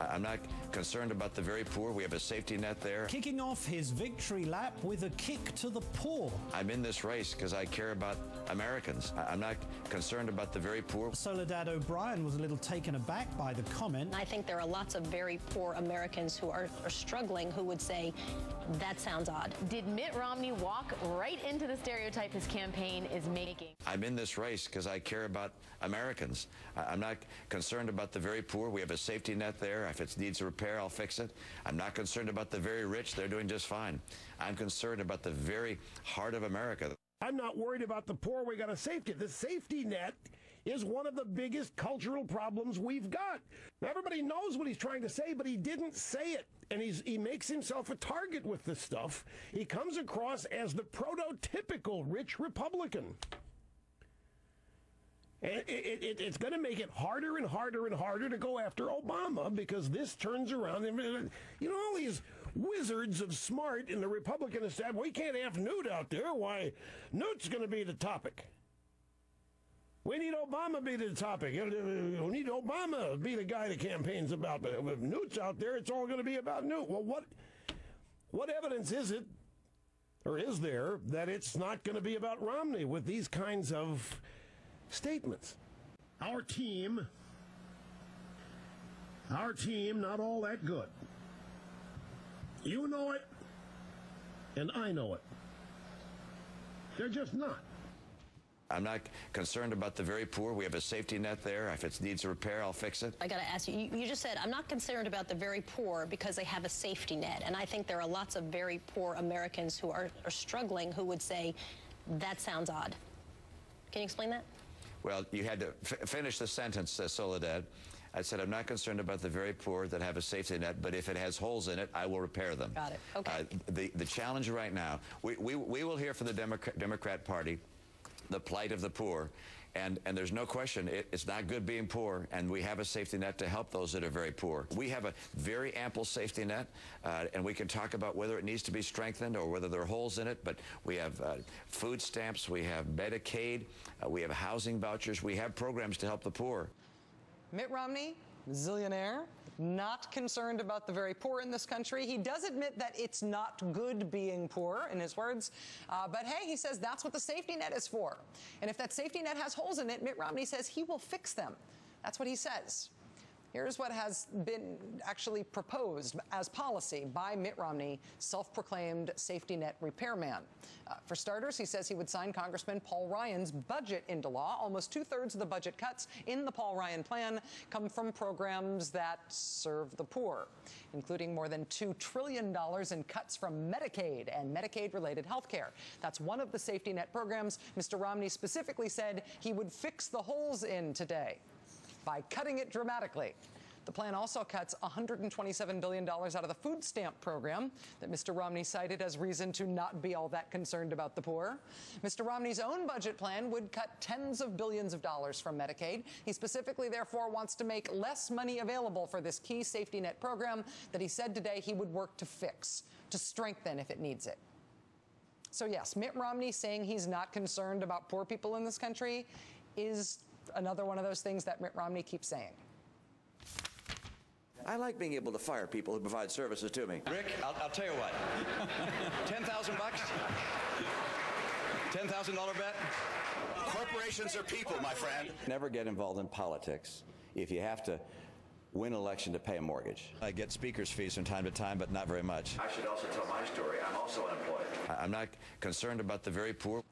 I'm not concerned about the very poor. We have a safety net there. Kicking off his victory lap with a kick to the poor. I'm in this race because I care about Americans. I'm not concerned about the very poor. Soledad O'Brien was a little taken aback by the comment. I think there are lots of very poor Americans who are struggling who would say, that sounds odd. Did Mitt Romney walk right into the stereotype his campaign is making? I'm in this race because I care about Americans. I'm not concerned about the very poor. We have a safety net there. If it needs a repair, I'll fix it. I'm not concerned about the very rich. They're doing just fine. I'm concerned about the very heart of America. I'm not worried about the poor. We got a safety. The safety net is one of the biggest cultural problems we've got. Now, everybody knows what he's trying to say, but he didn't say it. And he makes himself a target with this stuff. He comes across as the prototypical rich Republican. And it's going to make it harder and harder and harder to go after Obama because this turns around. You know, all these wizards of smart in the Republican establishment, we can't have Newt out there. Why, Newt's going to be the topic. We need Obama to be the topic. We need Obama to be the guy the campaign's about. But if Newt's out there, it's all going to be about Newt. Well, what evidence is it, or is there, that it's not going to be about Romney with these kinds of statements? Our team, not all that good. You know it, and I know it. They're just not. I'm not concerned about the very poor. We have a safety net there. If it needs a repair, I'll fix it. I got to ask you, you just said, I'm not concerned about the very poor because they have a safety net. And I think there are lots of very poor Americans who are struggling who would say, that sounds odd. Can you explain that? Well, you had to finish the sentence, Soledad. I said, I'm not concerned about the very poor that have a safety net, but if it has holes in it, I will repair them. Got it. Okay. The challenge right now, we will hear from the Democrat Party the plight of the poor, and there's no question it's not good being poor, and we have a safety net to help those that are very poor. We have a very ample safety net, and we can talk about whether it needs to be strengthened or whether there are holes in it, but we have food stamps, we have Medicaid, we have housing vouchers, we have programs to help the poor. Mitt Romney, zillionaire, not concerned about the very poor in this country. He does admit that it's not good being poor, in his words. But hey, he says that's what the safety net is for. And if that safety net has holes in it, Mitt Romney says he will fix them. That's what he says. Here's what has been actually proposed as policy by Mitt Romney, self-proclaimed safety net repairman. For starters, he says he would sign Congressman Paul Ryan's budget into law. Almost two-thirds of the budget cuts in the Paul Ryan plan come from programs that serve the poor, including more than $2 trillion in cuts from Medicaid and Medicaid-related health care. That's one of the safety net programs Mr. Romney specifically said he would fix the holes in today by cutting it dramatically. The plan also cuts $127 billion out of the food stamp program that Mr. Romney cited as reason to not be all that concerned about the poor. Mr. Romney's own budget plan would cut tens of billions of dollars from Medicaid. He specifically, therefore, wants to make less money available for this key safety net program that he said today he would work to fix, to strengthen if it needs it. So yes, Mitt Romney saying he's not concerned about poor people in this country is another one of those things that Mitt Romney keeps saying. I like being able to fire people who provide services to me. Rick, I'll tell you what. 10,000 bucks? $10,000 bet? Corporations are people, my friend. Never get involved in politics if you have to win an election to pay a mortgage. I get speaker's fees from time to time, but not very much. I should also tell my story. I'm also unemployed. I'm not concerned about the very poor.